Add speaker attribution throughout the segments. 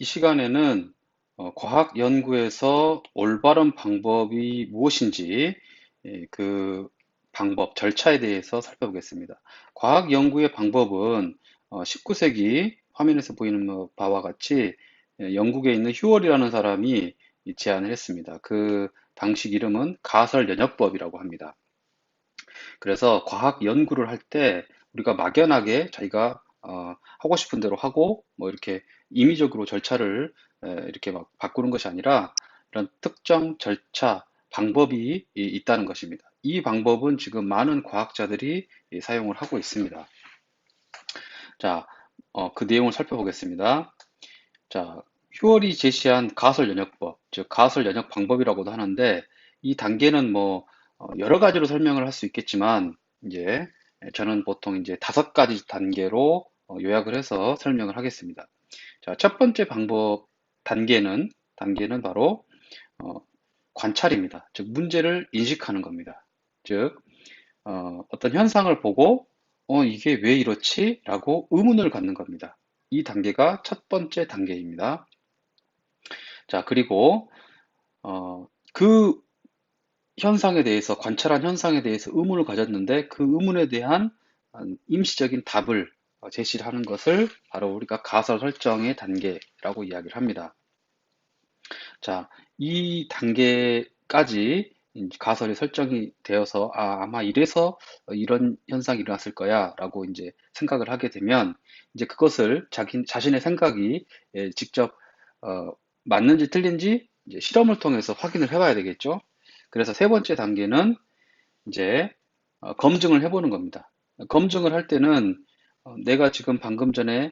Speaker 1: 이 시간에는 과학 연구에서 올바른 방법이 무엇인지 그 방법, 절차에 대해서 살펴보겠습니다. 과학 연구의 방법은 19세기 화면에서 보이는 바와 같이 영국에 있는 휴월이라는 사람이 제안을 했습니다. 그 방식 이름은 가설연역법이라고 합니다. 그래서 과학 연구를 할 때 우리가 막연하게 자기가 하고 싶은 대로 하고 뭐 이렇게 임의적으로 절차를 이렇게 막 바꾸는 것이 아니라 이런 특정 절차, 방법이 있다는 것입니다. 이 방법은 지금 많은 과학자들이 사용을 하고 있습니다. 자, 그 내용을 살펴보겠습니다. 자, 휴월이 제시한 가설 연역법, 즉 가설 연역 방법이라고도 하는데 이 단계는 뭐 여러 가지로 설명을 할 수 있겠지만 이제 저는 보통 이제 5가지 단계로 요약을 해서 설명을 하겠습니다. 자, 첫 번째 방법 단계는 바로 어, 관찰입니다. 즉 문제를 인식하는 겁니다. 즉 어떤 현상을 보고 이게 왜 이렇지? 라고 의문을 갖는 겁니다. 이 단계가 첫 번째 단계입니다. 자, 그리고 그 현상에 대해서, 관찰한 현상에 대해서 의문을 가졌는데 그 의문에 대한 임시적인 답을 제시를 하는 것을 바로 우리가 가설 설정의 단계라고 이야기를 합니다. 자, 이 단계까지 이제 가설이 설정이 되어서 아마 이래서 이런 현상이 일어났을 거야 라고 이제 생각을 하게 되면 이제 그것을 자신의 생각이 직접 어, 맞는지 틀린지 이제 실험을 통해서 확인을 해봐야 되겠죠. 그래서 세 번째 단계는 이제 검증을 해보는 겁니다. 검증을 할 때는 내가 지금 방금 전에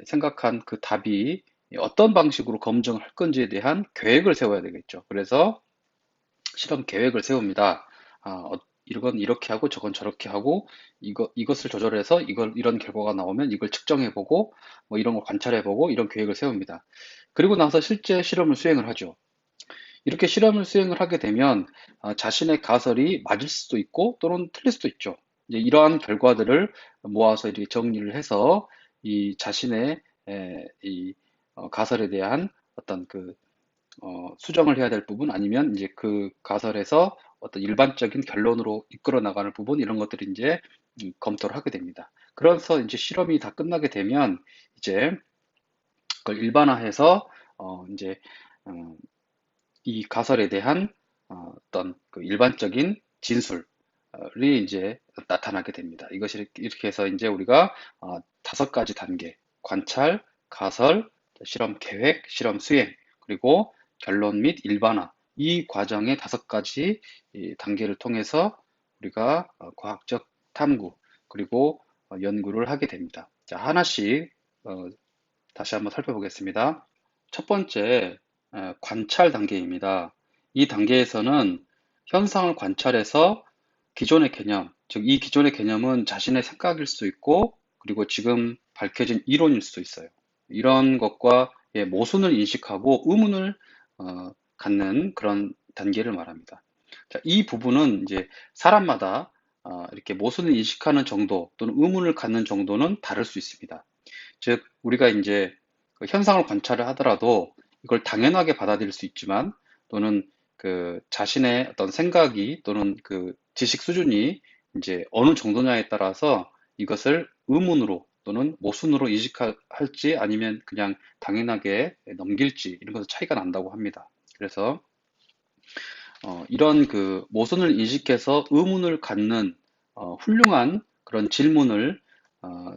Speaker 1: 생각한 그 답이 어떤 방식으로 검증을 할 건지에 대한 계획을 세워야 되겠죠. 그래서 실험 계획을 세웁니다. 이건 이렇게 하고 저건 저렇게 하고 이것을 조절해서 이런 결과가 나오면 이걸 측정해보고 뭐 이런 걸 관찰해보고 이런 계획을 세웁니다. 그리고 나서 실제 실험을 수행을 하죠. 이렇게 실험을 수행을 하게 되면 자신의 가설이 맞을 수도 있고 또는 틀릴 수도 있죠. 이제 이러한 결과들을 모아서 이렇게 정리를 해서 이 자신의 이 가설에 대한 어떤 수정을 해야 될 부분 아니면 이제 그 가설에서 어떤 일반적인 결론으로 이끌어 나가는 부분 이런 것들을 이제 검토를 하게 됩니다. 그래서 이제 실험이 다 끝나게 되면 이제 그걸 일반화해서 이제 어, 이 가설에 대한 어떤 그 일반적인 진술이 이제 나타나게 됩니다. 이것이 이렇게 해서 이제 우리가 5가지 단계, 관찰, 가설, 실험 계획, 실험 수행, 그리고 결론 및 일반화, 이 과정의 5가지 이 단계를 통해서 우리가 과학적 탐구, 그리고 연구를 하게 됩니다. 자, 하나씩 다시 한번 살펴보겠습니다. 첫 번째, 관찰 단계입니다. 이 단계에서는 현상을 관찰해서 기존의 개념, 즉 이 기존의 개념은 자신의 생각일 수 있고, 그리고 지금 밝혀진 이론일 수도 있어요. 이런 것과 모순을 인식하고 의문을 갖는 그런 단계를 말합니다. 자, 이 부분은 이제 사람마다 이렇게 모순을 인식하는 정도 또는 의문을 갖는 정도는 다를 수 있습니다. 즉, 우리가 이제 그 현상을 관찰을 하더라도 이걸 당연하게 받아들일 수 있지만 또는 그 자신의 어떤 생각이 또는 그 지식 수준이 이제 어느 정도냐에 따라서 이것을 의문으로 또는 모순으로 인식할지 아니면 그냥 당연하게 넘길지 이런 것은 차이가 난다고 합니다. 그래서 이런 그 모순을 인식해서 의문을 갖는 훌륭한 그런 질문을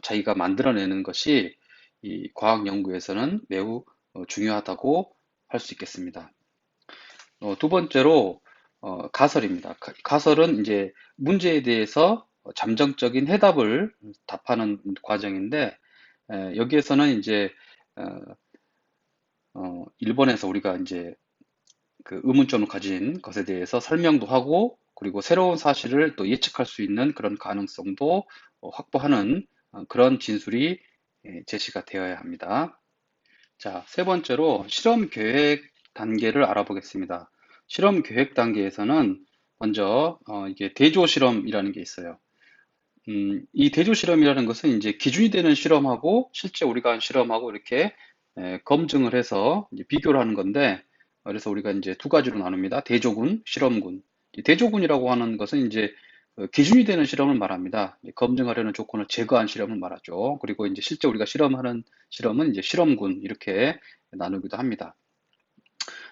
Speaker 1: 자기가 만들어내는 것이 이 과학 연구에서는 매우 중요하다고 할 수 있겠습니다. 두 번째로 가설입니다. 가설은 이제 문제에 대해서 잠정적인 해답을 답하는 과정인데 여기에서는 이제 어, 일본에서 우리가 이제 그 의문점을 가진 것에 대해서 설명도 하고 그리고 새로운 사실을 또 예측할 수 있는 그런 가능성도 확보하는 그런 진술이 제시가 되어야 합니다. 자, 세 번째로 실험 계획 단계를 알아보겠습니다. 실험 계획 단계에서는 먼저 이게 대조 실험이라는 게 있어요. 이 대조 실험이라는 것은 이제 기준이 되는 실험하고 실제 우리가 한 실험하고 이렇게 검증을 해서 이제 비교를 하는 건데, 그래서 우리가 이제 두 가지로 나눕니다. 대조군, 실험군. 이 대조군이라고 하는 것은 이제 기준이 되는 실험을 말합니다. 이제 검증하려는 조건을 제거한 실험을 말하죠. 그리고 이제 실제 우리가 실험하는 실험은 이제 실험군 이렇게 나누기도 합니다.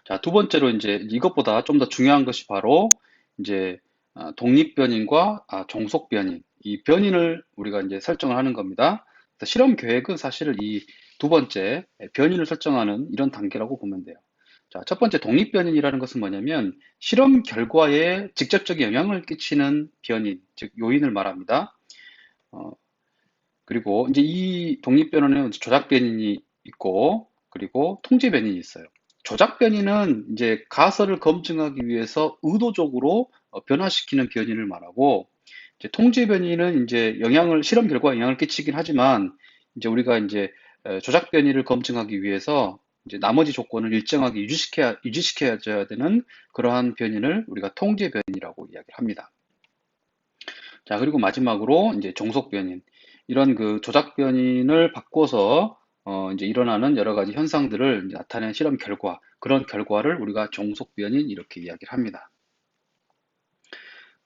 Speaker 1: 자, 두 번째로 이제 이것보다 좀 더 중요한 것이 바로 이제 독립변인과 종속변인. 이 변인을 우리가 이제 설정을 하는 겁니다. 그래서 실험 계획은 사실 이 두 번째 변인을 설정하는 이런 단계라고 보면 돼요. 자, 첫 번째 독립변인이라는 것은 뭐냐면 실험 결과에 직접적인 영향을 끼치는 변인, 즉 요인을 말합니다. 어, 그리고 이제 이 독립변화는 조작 변인이 있고, 그리고 통제 변인이 있어요. 조작 변인은 이제 가설을 검증하기 위해서 의도적으로 변화시키는 변인을 말하고, 이제 통제 변인은 이제 실험 결과에 영향을 끼치긴 하지만, 이제 우리가 이제 조작 변이를 검증하기 위해서 이제 나머지 조건을 일정하게 유지시켜야 되는 그러한 변인을 우리가 통제 변이라고 이야기를 합니다. 자, 그리고 마지막으로 이제 종속 변인. 이런 그 조작 변인을 바꿔서 이제 일어나는 여러 가지 현상들을 이제 나타낸 실험 결과, 그런 결과를 우리가 종속 변인 이렇게 이야기를 합니다.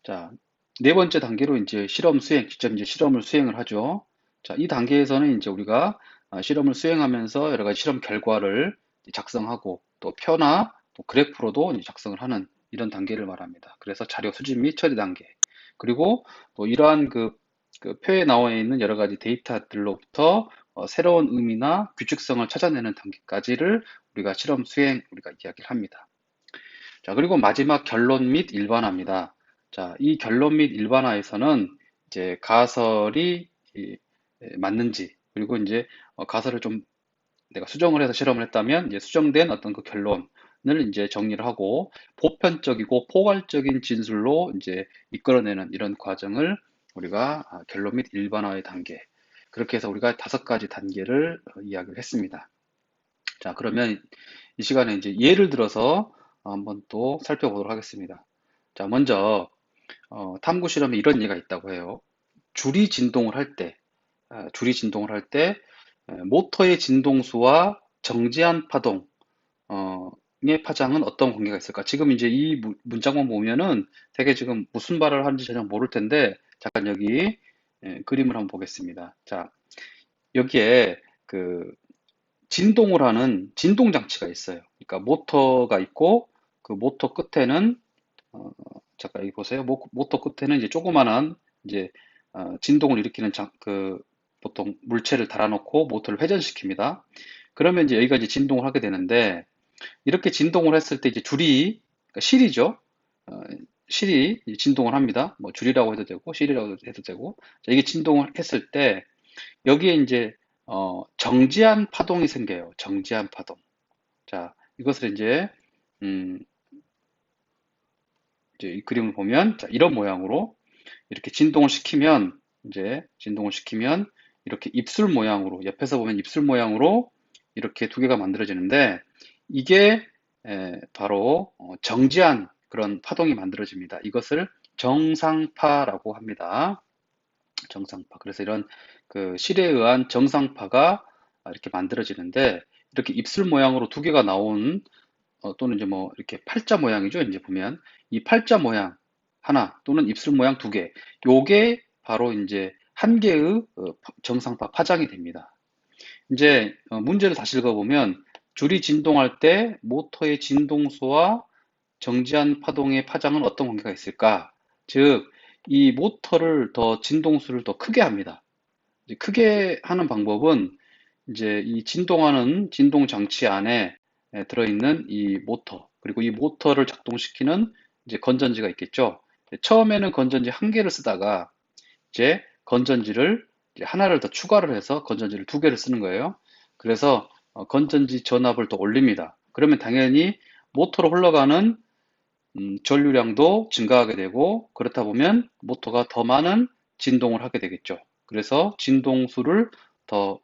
Speaker 1: 자, 네 번째 단계로 이제 실험 수행, 직접 이제 실험을 수행을 하죠. 자, 이 단계에서는 이제 우리가 실험을 수행하면서 여러 가지 실험 결과를 작성하고 또 표나 또 그래프로도 이제 작성을 하는 이런 단계를 말합니다. 그래서 자료 수집 및 처리 단계. 그리고 또 이러한 그 표에 나와 있는 여러 가지 데이터들로부터 새로운 의미나 규칙성을 찾아내는 단계까지를 우리가 실험 수행 우리가 이야기를 합니다. 자, 그리고 마지막 결론 및 일반화입니다. 자, 이 결론 및 일반화에서는 이제 가설이 맞는지, 그리고 이제 가설을 좀 내가 수정을 해서 실험을 했다면 이제 수정된 어떤 그 결론을 이제 정리를 하고 보편적이고 포괄적인 진술로 이제 이끌어내는 이런 과정을 우리가 결론 및 일반화의 단계. 그렇게 해서 우리가 다섯 가지 단계를 이야기를 했습니다. 자, 그러면 이 시간에 이제 예를 들어서 한번 또 살펴보도록 하겠습니다. 자, 먼저 탐구 실험에 이런 예가 있다고 해요. 줄이 진동을 할 때, 모터의 진동수와 정지한 파동의 파장은 어떤 관계가 있을까? 지금 이제 이 문장만 보면은 되게 지금 무슨 말을 하는지 전혀 모를 텐데, 잠깐 여기 그림을 한번 보겠습니다. 자, 여기에 그 진동을 하는 진동 장치가 있어요. 그러니까 모터가 있고 그 모터 끝에는 잠깐 여기 보세요. 모터 끝에는 이제 조그만한 이제 진동을 일으키는 보통 물체를 달아놓고 모터를 회전시킵니다. 그러면 이제 여기가 이제 진동을 하게 되는데 이렇게 진동을 했을 때 이제 그러니까 실이죠. 어, 실이 이제 진동을 합니다. 뭐 줄이라고 해도 되고 실이라고 해도 되고. 자, 이게 진동을 했을 때 여기에 이제 정지한 파동이 생겨요. 정지한 파동. 자, 이것을 음, 이제 이 그림을 보면 자, 이런 모양으로 이렇게 진동을 시키면 이렇게 입술 모양으로 옆에서 보면 입술 모양으로 이렇게 두 개가 만들어지는데 이게 바로 정지한 그런 파동이 만들어집니다. 이것을 정상파라고 합니다. 정상파. 그래서 이런 그 실에 의한 정상파가 이렇게 만들어지는데 이렇게 입술 모양으로 두 개가 나온 또는 이제 뭐 이렇게 팔자 모양이죠. 이제 보면 이 팔자 모양 하나 또는 입술 모양 두 개, 요게 바로 이제 한 개의 정상파 파장이 됩니다. 이제 문제를 다시 읽어보면 줄이 진동할 때 모터의 진동수와 정지한 파동의 파장은 어떤 관계가 있을까? 즉, 이 모터를 진동수를 더 크게 합니다. 이제 크게 하는 방법은 이제 이 진동하는 진동 장치 안에 들어있는 이 모터, 그리고 이 모터를 작동시키는 이제 건전지가 있겠죠. 처음에는 건전지 한 개를 쓰다가 이제 건전지를 이제 하나를 더 추가를 해서 건전지를 두 개를 쓰는 거예요. 그래서 건전지 전압을 더 올립니다. 그러면 당연히 모터로 흘러가는 전류량도 증가하게 되고 그렇다 보면 모터가 더 많은 진동을 하게 되겠죠. 그래서 진동수를 더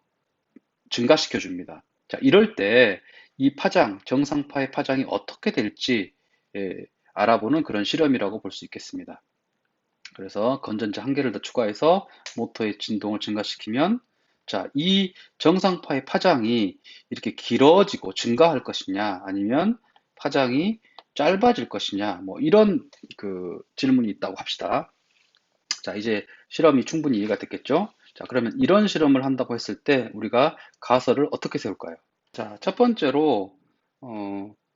Speaker 1: 증가시켜 줍니다. 자, 이럴 때 이 정상파의 파장이 어떻게 될지 알아보는 그런 실험이라고 볼 수 있겠습니다. 그래서 건전지 한 개를 더 추가해서 모터의 진동을 증가시키면 자, 이 정상파의 파장이 이렇게 길어지고 증가할 것이냐, 아니면 파장이 짧아질 것이냐, 뭐 이런 그 질문이 있다고 합시다. 자, 이제 실험이 충분히 이해가 됐겠죠? 자, 그러면 이런 실험을 한다고 했을 때 우리가 가설을 어떻게 세울까요? 자, 첫 번째로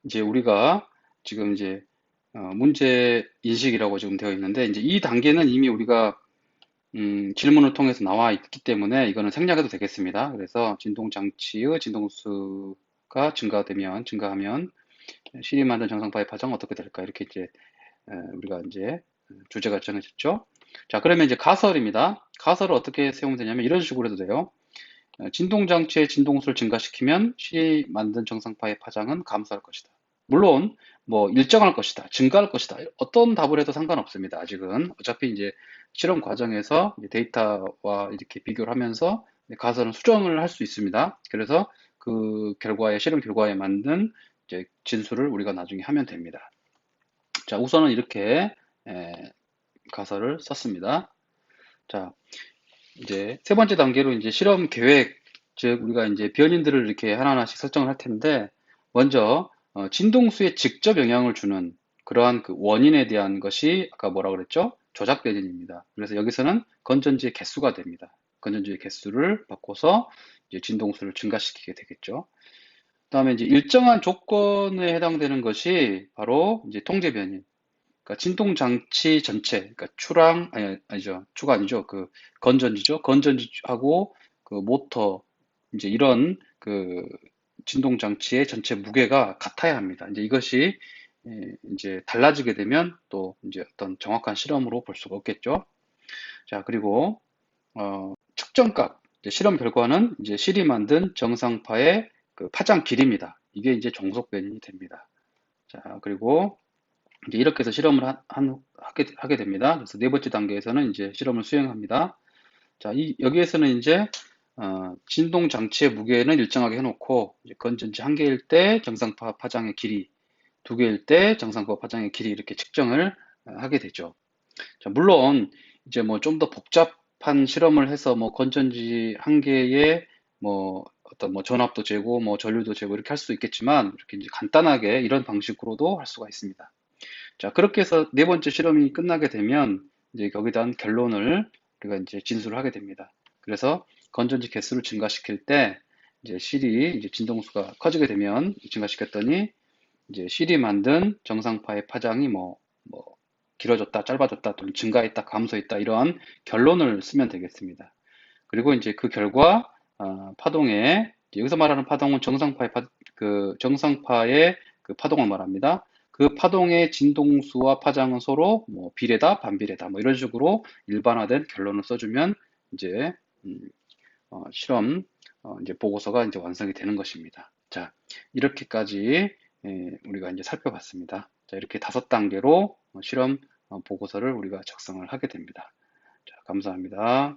Speaker 1: 이제 우리가 지금 이제 문제 인식이라고 지금 되어 있는데, 이제 이 단계는 이미 우리가 질문을 통해서 나와 있기 때문에 이거는 생략해도 되겠습니다. 그래서 진동 장치의 진동수가 증가하면 실이 만든 정상파의 파장은 어떻게 될까? 이렇게 이제 우리가 이제 주제가 정해졌죠. 자, 그러면 이제 가설입니다. 가설을 어떻게 세우면 되냐면 이런 식으로 해도 돼요. 진동 장치의 진동수를 증가시키면 실이 만든 정상파의 파장은 감소할 것이다. 물론 뭐 일정할 것이다, 증가할 것이다. 어떤 답을 해도 상관없습니다. 아직은 어차피 이제 실험 과정에서 이제 데이터와 이렇게 비교를 하면서 가설은 수정을 할 수 있습니다. 그래서 그 결과에 실험 결과에 맞는 이제 진술을 우리가 나중에 하면 됩니다. 자, 우선은 이렇게 에, 가설을 썼습니다. 자, 이제 세 번째 단계로 이제 실험 계획, 즉 우리가 이제 변인들을 이렇게 하나하나씩 설정을 할 텐데, 먼저 진동수에 직접 영향을 주는 그러한 그 원인에 대한 것이 아까 뭐라 그랬죠? 조작 변인입니다. 그래서 여기서는 건전지의 개수가 됩니다. 건전지의 개수를 바꿔서 이제 진동수를 증가시키게 되겠죠. 그다음에 이제 일정한 조건에 해당되는 것이 바로 이제 통제 변인. 그러니까 진동 장치 전체, 그러니까 아니죠. 추가 아니죠. 그 건전지죠. 건전지하고 그 모터, 이제 이런 그 진동 장치의 전체 무게가 같아야 합니다. 이제 이것이 이제 달라지게 되면 또 이제 어떤 정확한 실험으로 볼 수가 없겠죠. 자, 그리고 측정값, 이제 실험 결과는 이제 실이 만든 정상파의 그 파장 길이입니다. 이게 이제 종속 변인이 됩니다. 자, 그리고 이제 이렇게 해서 실험을 하게 됩니다. 그래서 네 번째 단계에서는 이제 실험을 수행합니다. 자, 여기에서는 이제 진동 장치의 무게는 일정하게 해놓고 이제 건전지 한 개일 때 정상파 파장의 길이, 두 개일 때 정상파 파장의 길이 이렇게 측정을 하게 되죠. 자, 물론 이제 뭐 좀 더 복잡한 실험을 해서 뭐 건전지 한 개에 뭐 어떤 뭐 전압도 재고 뭐 전류도 재고 이렇게 할 수 있겠지만, 이렇게 이제 간단하게 이런 방식으로도 할 수가 있습니다. 자, 그렇게 해서 네 번째 실험이 끝나게 되면 이제 거기에 대한 결론을 우리가 이제 진술을 하게 됩니다. 그래서 건전지 개수를 증가시킬 때 이제 실이 이제 진동수가 커지게 되면 증가시켰더니 이제 실이 만든 정상파의 파장이 뭐 길어졌다, 짧아졌다, 또는 증가했다, 감소했다 이러한 결론을 쓰면 되겠습니다. 그리고 이제 그 결과 파동의 여기서 말하는 파동은 정상파의 그 파동을 말합니다. 그 파동의 진동수와 파장은 서로 뭐 비례다, 반비례다, 뭐 이런 식으로 일반화된 결론을 써주면 이제 음, 실험 이제 보고서가 이제 완성이 되는 것입니다. 자, 이렇게까지 우리가 이제 살펴봤습니다. 자, 이렇게 5단계로 실험 보고서를 우리가 작성을 하게 됩니다. 자, 감사합니다.